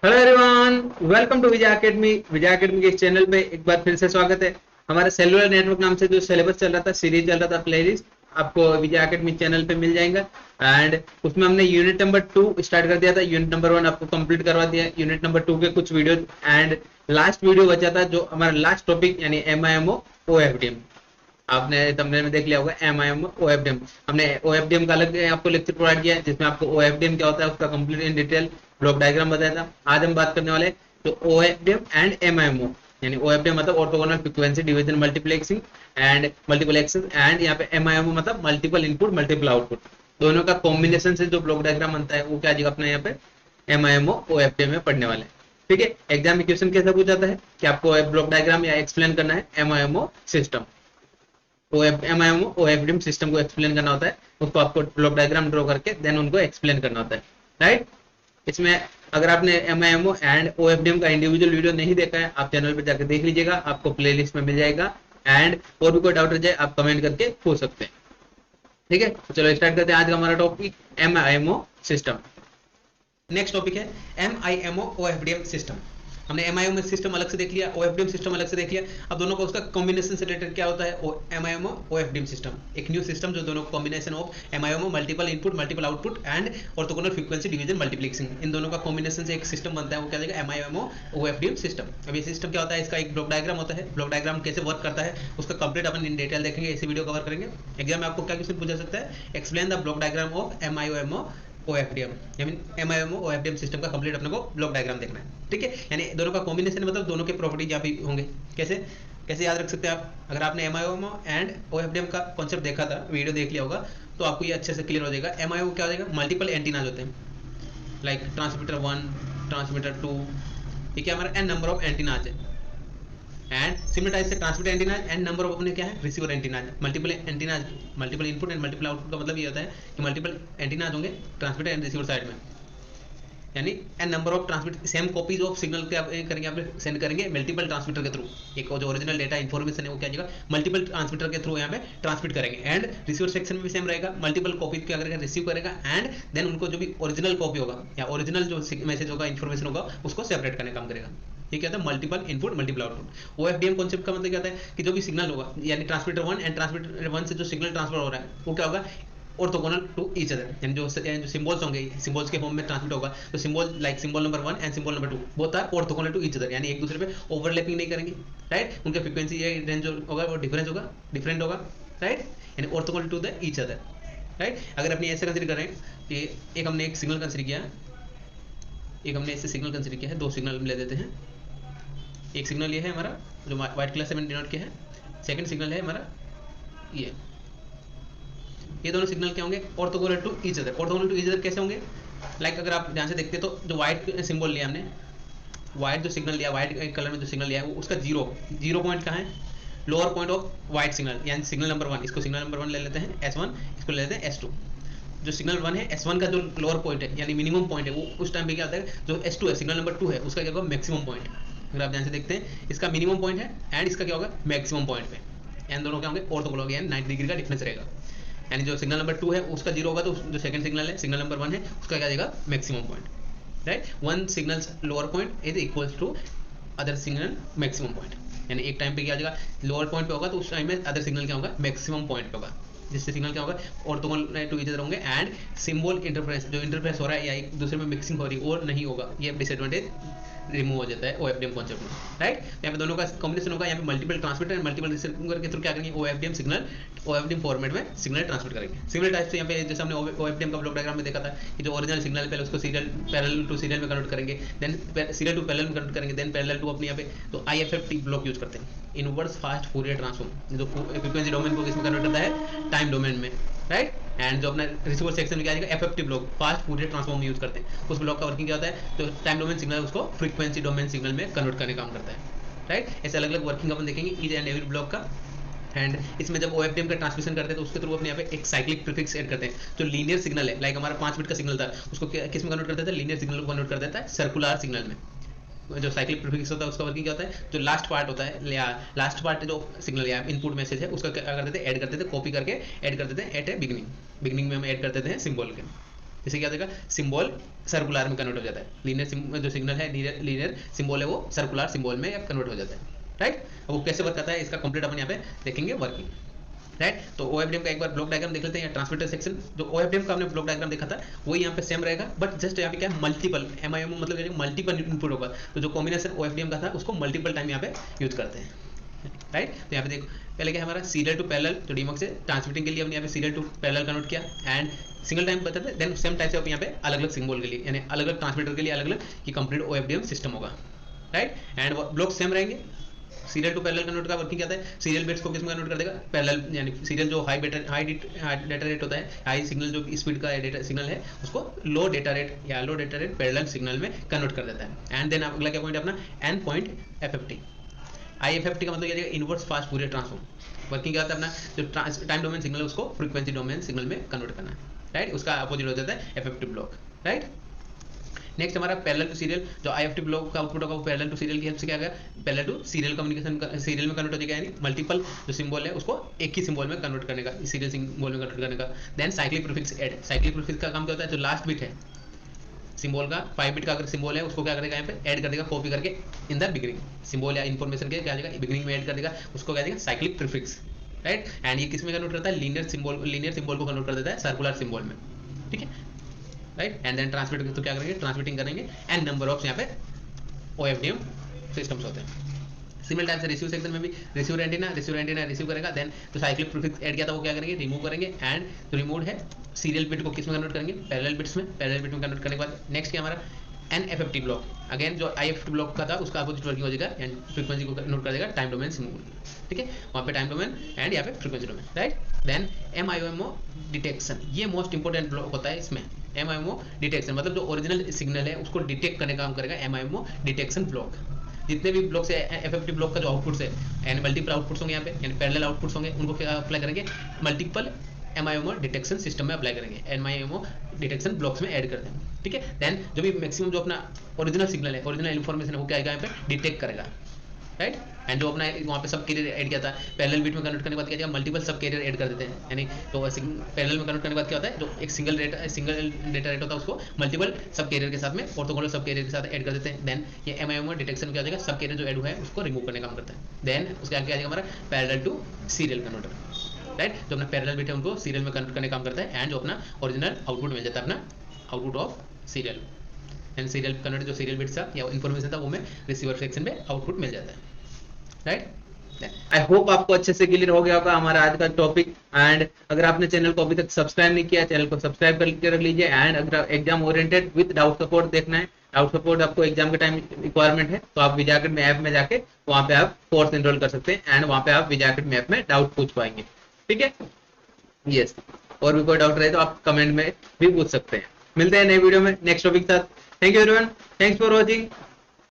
Hello everyone, welcome to Vijay Academy. Vijay Academy के इस channel पे एक बार फिर से स्वागत है। हमारे सेलुलर नेटवर्क नाम से जो सिलेबस चल रहा था, सीरीज चल रहा था, प्लेलिस्ट आपको विजय एकेडमी चैनल पे मिल जाएगा। एंड उसमें हमने यूनिट नंबर 2 स्टार्ट कर दिया था। यूनिट नंबर 1 आपको कंप्लीट करवा दिया। यूनिट नंबर 2 के कुछ वीडियो एंड लास्ट वीडियो बचा था, जो हमारा लास्ट टॉपिक यानी MIMO OFDM। आपने thumbnail में देख लिया होगा MIMO OFDM। हमने OFDM का अलग आपको लेक्चर प्रोवाइड किया है, जिसमें आपको OFDM क्या होता है उसका complete in detail block diagram बताया था। आज हम बात करने वाले तो OFDM एंड MIMO, यानी OFDM मतलब orthogonal frequency division multiplexing and multiplexing, and यहाँ पे MIMO मतलब मल्टीपल इनपुट मल्टीपल आउटपुट। दोनों का कॉम्बिनेशन से जो ब्लॉक डायग्राम बनता है वो क्या आएगा अपना यहाँ पे MIMO OFDM में पढ़ने वाले हैं। ठीक है, एग्जाम में क्वेश्चन कैसा पूछा जाता है कि आपको ब्लॉक डायग्राम या एक्सप्लेन करना है MIMO system. MIMO OFDM system को एक्सप्लेन करना होता है, उसको आपको ब्लॉक डायग्राम ड्रॉ करके देन उनको एक्सप्लेन करना होता है, राइट। इसमें अगर आपने MIMO एंड OFDM का इंडिविजुअल वीडियो नहीं देखा है, आप चैनल पर जाकर देख लीजिएगा, आपको प्लेलिस्ट में मिल जाएगा। एंड और भी कोई डाउट रह जाए आप कमेंट करके पूछ सकते हैं। ठीक है, तो चलो स्टार्ट करते हैं आज का हमारा topic MIMO system. Next topic है MIMO OFDM सिस्टम। हमने MIMO सिस्टम अलग से देख लिया, OFDM सिस्टम अलग से देख लिया। अब दोनों का उसका कॉम्बिनेशन से रिलेटेड क्या होता है, MIMO OFDM सिस्टम एक न्यू सिस्टम जो दोनों combination of MIMO multiple input multiple output and orthogonal frequency division multiplexing, इन दोनों का कॉम्बिनेशन से एक सिस्टम बनता है, वो क्या जाएगा MIMO OFDM सिस्टम। अब ये सिस्टम क्या होता है, इसका एक ब्लॉक डायग्राम होता है। ब्लॉक डायग्राम कैसे वर्क करता है उसका कंप्लीट अपन इन डिटेल देखेंगे, ऐसे वीडियो कवर करेंगे। एग्जाम में आपको क्या क्वेश्चन पूछा सकता है, explain the block diagram of MIMO OFDM, MIMO OFDM system का कंप्लीट अपने को ब्लॉक डायग्राम देखना है। ठीक है, यानी दोनों का कॉम्बिनेशन मतलब दोनों के प्रॉपर्टीज यहाँ पे होंगे। कैसे कैसे याद रख सकते हैं आप, अगर आपने MIMO एंड OFDM का कॉन्सेप्ट देखा था, वीडियो देख लिया होगा, तो आपको ये अच्छे से क्लियर हो जाएगा। MIMO क्या हो जाएगा, मल्टीपल एंटीनाज होते हैं, लाइक ट्रांसमीटर 1 ट्रांसमीटर 2, ये क्या हमारा n नंबर ऑफ एंटीनाज है। एंड सिमिलर टाइप से transmitter antennas and number of अपने क्या है, receiver antennas. Multiple antennas, multiple input and multiple output का मतलब ये होता है कि मल्टीपल एंटीनाज होंगे ट्रांसमिटर एंड रिसीवर साइड में, यानी N number of transmit same copies of signal के आप करेंगे, आप सेंड करेंगे मल्टीपल ट्रांसमीटर के थ्रू। एक जो ओरिजिनल डेटा इन्फॉर्मेशन है वो क्या जाएगा मल्टीपल ट्रांसमीटर के थ्रू यहाँ पे ट्रांसमिट करेंगे। एंड रिसीवर सेक्शन में भी सेम रहेगा, मल्टीपल कॉपी क्या करेगा, रिसीव करेगा एंड देन उनको जो भी ओरिजिनल कॉपी होगा या ओरिजिनल जो मैसेज होगा इन्फॉर्मेशन होगा उसको सेपरेट करने का काम करेगा। ये क्या होता है, multiple input multiple output. OFDM concept का मतलब क्या होता है कि जो भी सिग्नल होगा, यानी ट्रांसमीटर 1 एंड ट्रांसमीटर 1 से जो सिग्नल ट्रांसफर हो रहा है वो क्या होगा, ऑर्थोगोनल टू ईच अदर, यानी जो सिंबल्स होंगे, सिंबल्स के फॉर्म में ट्रांसमिट होगा, तो symbol like symbol number 1 and symbol number 2 both are orthogonal to each other, यानी एक दूसरे पे ओवरलैपिंग नहीं करेंगे, राइट। उनके फ्रीक्वेंसी रेंज होगा वो डिफरेंट होगा, राइट, यानी orthogonal to the each other, right. अगर अपने ऐसे कंसिडर करें कि एक हमने एक सिग्नल कंसिडर किया, एक हमने ऐसे सिग्नल कंसिडर किया है, दो सिग्नल ले देते हैं। एक सिग्नल ये है हमारा जो व्हाइट कलर से मैंने डिनोट किया है, सेकंड सिग्नल है हमारा ये दोनों सिग्नल क्या होंगे, orthogonal to each other. Orthogonal to each other कैसे होंगे, लाइक अगर आप ध्यान से देखते तो जो व्हाइट सिंबल लिया हमने, व्हाइट जो सिग्नल लिया, व्हाइट कलर में जो सिग्नल लिया है उसका जीरो पॉइंट कहाँ है, lower point of white signal, यानी सिग्नल नंबर 1, इसको सिग्नल नंबर 1 ले लेते हैं S1, इसको ले लेते हैं S2। जो सिग्नल 1 है S1 का जो लोअर पॉइंट है यानी मिनिमम पॉइंट है, वो उस टाइम पे क्या आता है, जो S2 है सिग्नल नंबर 2 है उसका क्या होगा, मैक्सिमम पॉइंट। अगर आप ध्यान से देखते हैं इसका मिनिमम पॉइंट है एंड इसका क्या होगा, मैक्सिमम पॉइंट पे, एंड दोनों क्या होंगे, ऑर्थोगोनल होंगे, 90 डिग्री का डिफरेंस रहेगा। यानी जो सिग्नल नंबर 2 है उसका 0 होगा, तो जो सेकंड सिग्नल है सिग्नल नंबर 1 है उसका क्या जाएगा, maximum point, right. One signal lower point is equals to other signal maximum point, यानी एक टाइम पे क्या जाएगा, लोअर पॉइंट पे होगा तो उस टाइम में अदर सिग्नल क्या होगा, मैक्सिमम पॉइंट पे होगा, जिससे सिग्नल क्या होगा, ऑर्थोगोनल टू ईच अदर होंगे एंड सिंबल इंटरफेरेंस, जो इंटरफेरेंस हो रहा है या एक दूसरे में मिक्सिंग हो रही है और नहीं होगा, ये डिसएडवांटेज रिमूव हो जाता है OFDM कॉन्सेप्ट में, राइट। यहाँ पे दोनों का कॉम्बिनेशन होगा, यहाँ पे multiple transmitter and multiple receiver के थ्रू क्या करेंगे, OFDM सिग्नल OFDM फॉर्मेट में सिग्नल ट्रांसमिट करेंगे। सिमिलर टाइप से यहाँ पे जैसे हमने OFDM का ब्लॉक डायग्राम में देखा था कि जो ओरिजिनल सिग्नल है पहले उसको सीरियल पैरेलल टू सीरियल में कन्वर्ट करेंगे, देन सीरियल टू पैरेलल में कन्वर्ट करेंगे, देन पैरेलल टू अपने यहाँ पे तो IFFT ब्लॉक यूज करते हैं, इनवर्स फास्ट फूरियर ट्रांसफॉर्म, जो फ्रीक्वेंसी डोमेन को किसमें कन्वर्ट करता है, टाइम डोमेन में, राइट। एंड जो अपना रिसीवर सेक्शन में क्या आएगा, FFT block fast Fourier transform use करते हैं। उस ब्लॉक का वर्किंग क्या होता है, जो टाइम डोमेन सिग्नल उसको फ्रीक्वेंसी डोमेन सिग्नल में कन्वर्ट करने का काम करता है, राइट। ऐसे अलग अलग वर्किंग अपन देखेंगे ईच एंड एवरी ब्लॉक का। एंड इसमें जब OFDM का ट्रांसमिशन करते हैं तो उसके थ्रू अपने यहाँ पे एक साइक्लिक प्रीफिक्स ऐड करते हैं। जो लीनियर सिग्नल है, लाइक हमारा 5 बिट का सिग्नल था, उसको किस में कन्वर्ट कर देता है, लीनियर सिग्नल को कन्वर्ट कर देता है सर्कुलर सिग्नल में। जो साइक्लिक प्रीफिक्स होता है उसका वर्किंग क्या होता है, जो लास्ट पार्ट होता है या लास्ट पार्ट जो सिग्नल या इनपुट मैसेज है उसका क्या करते थे, ऐड करते थे, कॉपी करके ऐड कर देते हैं एट ए बिगनिंग में हम ऐड कर देते हैं सिंबल के, इससे क्या हो जाएगा, सिंबल सर्कुलर में कन्वर्ट हो जाता है, लीनियर जो सिग्नल है, लीनियर सिंबल है वो सर्कुलर सिंबल में कन्वर्ट हो जाता है, राइट। वो कैसे वर्क करता है इसका कंप्लीट अपन यहाँ पे देखेंगे वर्किंग, राइट। तो OFDM का एक बार ब्लॉक डायग्राम देख लेते हैं, या ट्रांसमीटर सेक्शन जो OFDM का हमने ब्लॉक डायग्राम देखा था वही यहाँ पे सेम रहेगा, बट जस्ट यहाँ पे क्या है मल्टीपल MIMO मतलब मल्टीपल इनपुट होगा, तो जो कॉम्बिनेशन OFDM का था उसको मल्टीपल टाइम यहाँ पे यूज करते हैं, राइट। तो यहाँ पे देखो पहले क्या हमारा सीरियल टू पैरेलल, तो डीमॉक से ट्रांसमिटिंग के लिए हमने यहाँ पे सीरियल टू पैरेलल कन्वर्ट किया, एंड सिंगल टाइम बताते, देन सेम टाइप से आप यहाँ पे अलग अलग सिंबल के लिए यानी अलग अलग ट्रांसमीटर के लिए अलग अलग ये कंप्लीट OFDM सिस्टम होगा, राइट। एंड ब्लॉक सेम रहेंगे। सीरियल टू पैरेलल कन्वर्ट का वर्किंग क्या है, सीरियल बिट्स को किसमें कन्वर्ट कर देगा, पैरेलल, यानी सीरियल जो हाई डेटा रेट होता है, हाई सिग्नल जो स्पीड का डेटा सिग्नल है उसको लो डेटा रेट पैरेलल सिग्नल में कन्वर्ट कर देता है। एंड देन अगला क्या पॉइंट है अपना एन पॉइंट FFT। IFFT का मतलब क्या है, inverse fast Fourier transform. Working क्या होता है अपना जो टाइम डोमेन सिग्नल है उसको फ्रीक्वेंसी डोमेन सिग्नल में कन्वर्ट करना है, राइट। उसका अपोजिट हो जाता है FFT ब्लॉक, राइट। नेक्स्ट हमारा पैरेलल टू सीरियल, जो IFT ब्लॉक का आउटपुट होगा वो पैरेलल टू सीरियल की हेल्प से क्या होगा, parallel to serial communication serial में कन्वर्ट हो जाएगा, यानी मल्टीपल जो सिंबल है उसको एक ही सिंबल में कन्वर्ट करने का, सीरियल सिंबल में कन्वर्ट करने का। Then cyclic prefix add, cyclic prefix का काम क्या होता है, जो लास्ट बिट है सिंबल का 5 बिट का अगर सिंबल है उसको क्या करेगा यहाँ पे ऐड कर देगा, कॉपी करके इन द बिगिनिंग सिंबल या इन्फॉर्मेशन के क्या देगा बिगिनिंग में ऐड कर देगा, उसको क्या देगा साइक्लिक प्रीफिक्स, राइट। एंड ये किस में कन्वर्ट करता है, लीनियर सिंबल को कन्वर्ट कर देता है सर्कुलर सिंबल में, ठीक है, राइट। एंड देन ट्रांसमिट तो क्या करेंगे, ट्रांसमिटिंग करेंगे, एंड नंबर ऑफ यहाँ पे OFDM सिस्टम्स होते हैं। सिमिलर टाइप से रिसीव सेक्शन में भी रिसीवर एंटीना रिसीव करेगा, देन तो साइक्लिक प्रीफिक्स ऐड किया था वो क्या करेंगे, रिमूव करेंगे, एंड जो रिमूव है सीरियल बिट को किस में कन्वर्ट करेंगे, पैरेलल बिट्स में कन्वर्ट करने के बाद नेक्स्ट क्या हमारा NFFT ब्लॉक, अगेन जो IFT ब्लॉक का था उसका अपोजिट वर्किंग हो जाएगा, एंड फ्रीक्वेंसी को नोट कर देगा टाइम डोमेन सिंबल, ठीक है, वहाँ पे टाइम डोमेन एंड यहाँ पे frequency domain, right. Then MIMO detection, ये मोस्ट इंपोर्टेंट ब्लॉक होता है इसमें। MIMO डिटेक्शन मतलब जो ओरिजिनल सिग्नल है उसको डिटेक्ट करने का काम करेगा MIMO डिटेक्शन ब्लॉक। जितने भी ब्लॉक्स है FFT ब्लॉक का जो आउटपुट्स है, यानी मल्टीपल आउटपुट्स होंगे यहाँ पे, यानी पैरेलल आउटपुट्स होंगे, उनको क्या अप्लाई करेंगे, मल्टीपल MIMO डिटेक्शन सिस्टम में अप्लाई करेंगे, MIMO डिटेक्शन ब्लॉक्स में ऐड कर देंगे, ठीक है। देन जो भी मैक्सिमम जो अपना ओरिजिनल सिग्नल है, ओरिजिनल इन्फॉर्मेशन है वो क्या आएगा यहाँ पे डिटेक्ट करेगा, राइट। एंड जो अपना वहाँ पे सब कैरियर ऐड किया था पैरेलल बिट में कन्वर्ट करने के बाद क्या जाएगा, मल्टीपल सब कैरियर ऐड कर देते हैं, यानी तो पैरेलल में कन्वर्ट करने के बाद क्या होता है, जो एक सिंगल डेटा रेट होता है उसको मल्टीपल सब कैरियर के साथ में ऑर्थोगोनल सब कैरियर के साथ ऐड कर देते हैं। देन ये MIMO डिटेक्शन क्या हो जाएगा, सब कैरियर जो ऐड हुआ है उसको रिमूव करने का काम करता है। देन उसके आगे आ जाएगा हमारा parallel to serial converter, right. जो अपना पैरेलल बिट है उनको सीरियल में कन्वर्ट करने का काम करता है, एंड जो अपना ओरिजिनल आउटपुट मिल जाता है अपना output of serial, and serial convert जो सीरियल बिट था या इन्फॉर्मेशन था वो में रिसीवर सेक्शन में आउटपुट मिल जाता है, राइट। आई होप आपको अच्छे से क्लियर हो गया होगा हमारा आज का टॉपिक। एंड अगर आपने चैनल को अभी तक सब्सक्राइब नहीं किया, चैनल को सब्सक्राइब करके रख लीजिए। एंड अगर exam oriented with doubt support देखना है, डाउट सपोर्ट आपको एग्जाम के टाइम रिक्वायरमेंट है, तो आप विजय अकेडमी ऐप में जाके वहाँ पे आप कोर्स एनरोल कर सकते हैं, एंड वहाँ पे आप विजय अकेडमी ऐप में डाउट पूछ पाएंगे, ठीक है। यस, और भी कोई डाउट रहे तो आप कमेंट में भी पूछ सकते हैं। मिलते हैं नए वीडियो में नेक्स्ट टॉपिक के साथ। Thank you everyone, thanks for watching.